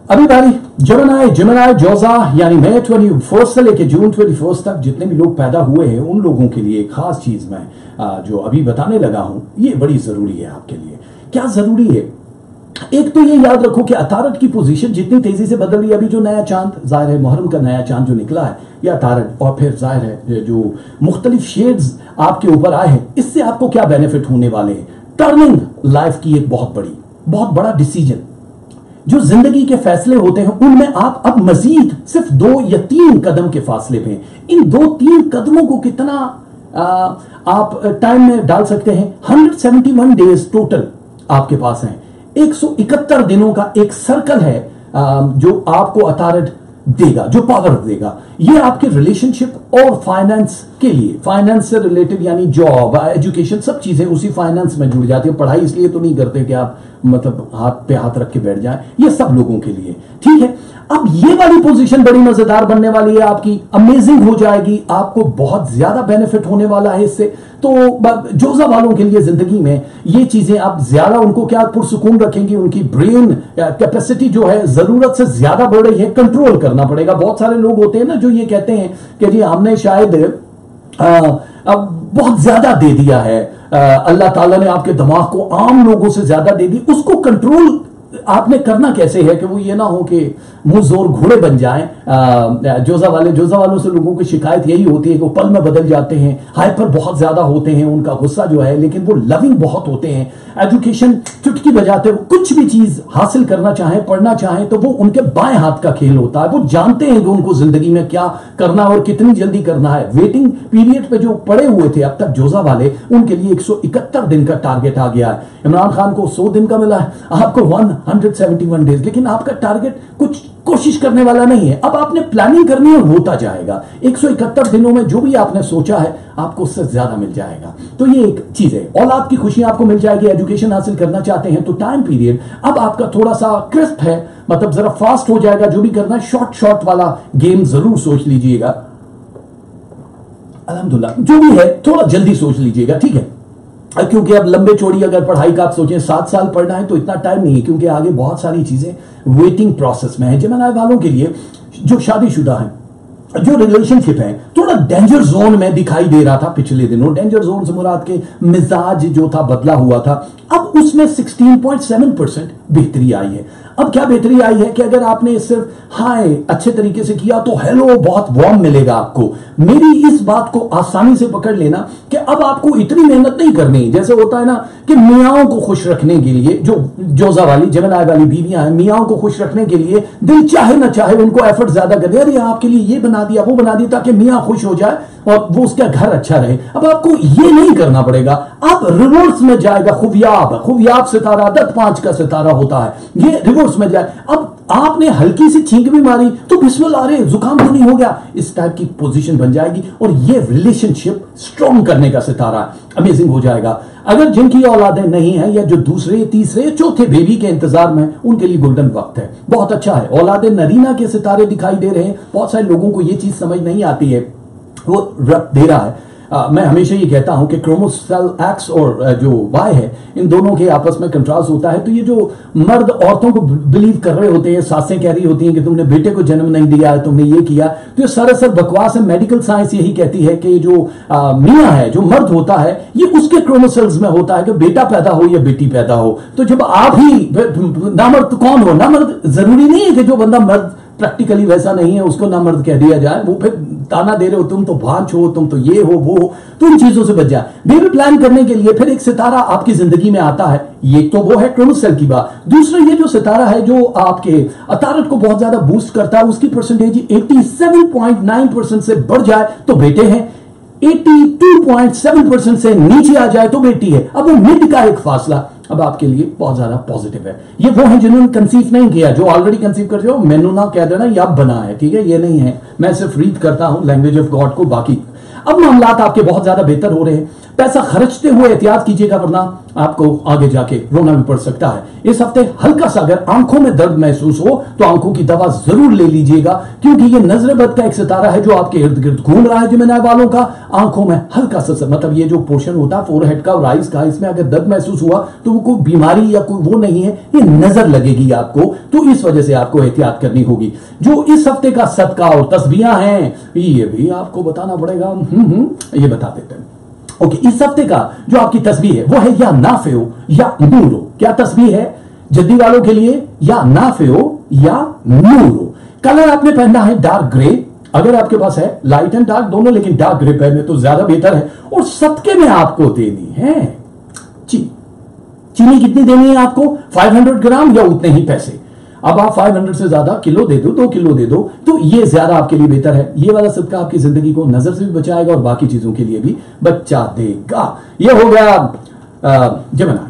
अभी बारी जेमिनी जोजा यानी मई 21 से लेके जून 21 तक जितने भी लोग पैदा हुए हैं उन लोगों के लिए खास चीज मैं जो अभी बताने लगा हूं ये बड़ी जरूरी है आपके लिए। क्या जरूरी है? एक तो ये याद रखो कि अतारद की पोजीशन जितनी तेजी से बदल रही है, अभी जो नया चांद जाहिर है मुहर्रम का नया चांद जो निकला है या अतारद, और फिर जाहिर है जो मुख्तलिफ शेड्स आपके ऊपर आए हैं, इससे आपको क्या बेनिफिट होने वाले हैं? टर्निंग लाइफ की एक बहुत बड़ा डिसीजन, जो जिंदगी के फैसले होते हैं उनमें आप अब मजीद सिर्फ 2 या 3 कदम के फासले पे हैं। इन 2-3 कदमों को कितना आप टाइम में डाल सकते हैं? 171 डेज टोटल आपके पास हैं। 171 दिनों का एक सर्कल है जो आपको अतारद देगा, जो पावर देगा। ये आपके रिलेशनशिप और फाइनेंस के लिए, फाइनेंस से रिलेटेड यानी जॉब, एजुकेशन, सब चीजें उसी फाइनेंस में जुड़ जाती है। पढ़ाई इसलिए तो नहीं करते कि आप मतलब हाथ पे हाथ रख के बैठ जाएं, ये सब लोगों के लिए, ठीक है। अब ये वाली पोजीशन बड़ी मजेदार बनने वाली है आपकी, अमेजिंग हो जाएगी, आपको बहुत ज्यादा बेनिफिट होने वाला है इससे। तो जोजा वालों के लिए जिंदगी में ये चीजें आप ज्यादा उनको क्या पुरसुकून रखेंगी, उनकी ब्रेन कैपेसिटी जो है जरूरत से ज्यादा बढ़ रही है, कंट्रोल करना पड़ेगा। बहुत सारे लोग होते हैं ना जो ये कहते हैं कि जी हमने शायद अब बहुत ज्यादा दे दिया है, अल्लाह ताला ने आपके दिमाग को आम लोगों से ज्यादा दे दी, उसको कंट्रोल आपने करना कैसे है कि वो ये ना हो कि मुंह जोर घोड़े बन जाएं। जोजा वालों से लोगों की शिकायत यही होती है कि वो पल में बदल जाते हैं, हाइपर बहुत ज्यादा होते हैं, उनका गुस्सा जो है, लेकिन वो लविंग बहुत होते हैं। एजुकेशन चुटकी बजाते हो, कुछ भी चीज हासिल करना चाहें, पढ़ना चाहें तो वो उनके बाएं हाथ का खेल होता है। वो जानते हैं कि उनको जिंदगी में क्या करना और कितनी जल्दी करना है। वेटिंग पीरियड पे जो पड़े हुए थे अब तक जोजा वाले, उनके लिए 171 दिन का टारगेट आ गया है। इमरान खान को 100 दिन का मिला है, आपको 171 डेज, लेकिन आपका टारगेट कुछ कोशिश करने वाला नहीं है। अब आपने प्लानिंग करनी है, होता जाएगा। 171 दिनों में जो भी आपने सोचा है आपको उससे ज्यादा मिल जाएगा। तो ये एक चीज है। औलाद की खुशियां आपको मिल जाएगी। एजुकेशन हासिल करना चाहते हैं तो टाइम पीरियड अब आपका थोड़ा सा क्रिस्प है, मतलब जरा फास्ट हो जाएगा। जो भी करना है शॉर्ट वाला गेम जरूर सोच लीजिएगा। अल्हम्दुलिल्लाह जो भी है थोड़ा जल्दी सोच लीजिएगा, ठीक है, क्योंकि अब लंबे चौड़ी अगर पढ़ाई का आप सोचें 7 साल पढ़ना है तो इतना टाइम नहीं है, क्योंकि आगे बहुत सारी चीजें वेटिंग प्रोसेस में है। जेमिनी वालों के लिए जो शादीशुदा है, जो रिलेशनशिप है, थोड़ा डेंजर जोन में दिखाई दे रहा था पिछले दिनों। डेंजर जोन से मुराद के मिजाज जो था बदला हुआ था, अब उसमें 16.7% बेहतरी आई है। अब क्या बेहतरी आई है कि अगर आपने सिर्फ हाय अच्छे तरीके से किया तो हेलो बहुत वार्म मिलेगा आपको। मेरी इस बात को आसानी से पकड़ लेना कि अब आपको इतनी मेहनत नहीं करनी। जैसे होता है ना कि मियाओं को खुश रखने के लिए, जो जोजा वाली जेमिनी वाली बीवियां हैं, मियाओं को खुश रखने के लिए दिल चाहे ना चाहे उनको एफर्ट ज्यादा करते, अरे आपके लिए ये बना दिया वो बना दिया ताकि मियाँ खुश हो जाए और वो उसका घर अच्छा रहे। अब आपको ये नहीं करना पड़ेगा, आप रिवर्स में जाएगा। खुफियाब सितारा 10-5 का सितारा होता है, ये रिवर्स में जाए। अब आपने हल्की सी छींक भी मारी तो बिस्मिल्लाह, अरे जुकाम तो नहीं हो गया, इस टाइप की पोजीशन बन जाएगी और ये रिलेशनशिप स्ट्रॉन्ग करने का सितारा अमेजिंग हो जाएगा। अगर जिनकी औलादें नहीं है या जो दूसरे तीसरे चौथे बेबी के इंतजार में, उनके लिए गोल्डन वक्त है, बहुत अच्छा है। औलादे नरीना के सितारे दिखाई दे रहे हैं। बहुत सारे लोगों को ये चीज समझ नहीं आती है, वो रब दे रहा है। मैं हमेशा ये कहता हूं कि क्रोमोसेल एक्स और जो वाई है, इन दोनों के आपस में कंट्रास्ट होता है। तो ये जो मर्द औरतों को बिलीव कर रहे होते हैं, सासें कह रही होती हैं कि तुमने बेटे को जन्म नहीं दिया है, तुमने ये किया, तो ये सरासर बकवास है। मेडिकल साइंस यही कहती है कि जो मियाँ है, जो मर्द होता है, ये उसके क्रोमोसेल्स में होता है कि बेटा पैदा हो या बेटी पैदा हो। तो जब आप ही नामर्द कौन हो, नामर्द जरूरी नहीं है कि जो बंदा मर्द प्रैक्टिकली वैसा नहीं है उसको ना मर्द कह दिया जाए। वो फिर ताना दे रहे हो तुम तो भांच हो, तुम तो ये हो वो हो, तो इन चीजों से बच जाए। बेबी प्लान करने के लिए फिर एक सितारा आपकी जिंदगी में आता है। ये तो वो है क्रोमोसेल की बात। दूसरा ये जो सितारा है जो आपके अतारद को बहुत ज्यादा बूस्ट करता है, उसकी परसेंटेज 87.9% से बढ़ जाए तो बेटे हैं, 82.7% से नीचे आ जाए तो बेटी है। अब वो मिड का एक फासला अब आपके लिए बहुत ज्यादा पॉजिटिव है। ये वो है जिन्होंने कंसीव नहीं किया, जो ऑलरेडी कंसीव कर हो मैनू ना कह देना ये अब बना है, ठीक है, ये नहीं है। मैं सिर्फ रीड करता हूं लैंग्वेज ऑफ गॉड को। बाकी अब मामलात आपके बहुत ज्यादा बेहतर हो रहे हैं। पैसा खर्चते हुए एहतियात कीजिएगा, वरना आपको आगे जाके रोना भी पड़ सकता है। इस हफ्ते हल्का सा अगर आंखों में दर्द महसूस हो तो आंखों की दवा जरूर ले लीजिएगा, क्योंकि ये नजर बद का एक सितारा है जो आपके इर्द गिर्द घूम रहा है। जिमिनाई वालों का आंखों में हल्का सा मतलब ये जो पोर्शन होता है फोरहेड का और आईज का, इसमें अगर दर्द महसूस हुआ तो वो कोई बीमारी या कोई वो नहीं है, ये नजर लगेगी आपको, तो इस वजह से आपको एहतियात करनी होगी। जो इस हफ्ते का सदका और तस्बीहां हैं ये भी आपको बताना पड़ेगा, ये बता देते हैं। ओके, इस हफ्ते का जो आपकी तस्बीह है वो है या नाफे हो या नूर हो। क्या तस्बीह है जद्दी वालों के लिए? या नाफे हो या नूर हो। कलर आपने पहनना है डार्क ग्रे, अगर आपके पास है लाइट एंड डार्क दोनों, लेकिन डार्क ग्रे पहने तो ज्यादा बेहतर है। और सदके में आपको देनी है चीनी कितनी देनी है आपको? 500 ग्राम या उतने ही पैसे। अब आप 500 से ज्यादा किलो दे दो, 2 किलो दे दो, तो ये ज्यादा आपके लिए बेहतर है। ये वाला सदका आपकी जिंदगी को नजर से भी बचाएगा और बाकी चीजों के लिए भी बचा देगा। ये हो गया जमना।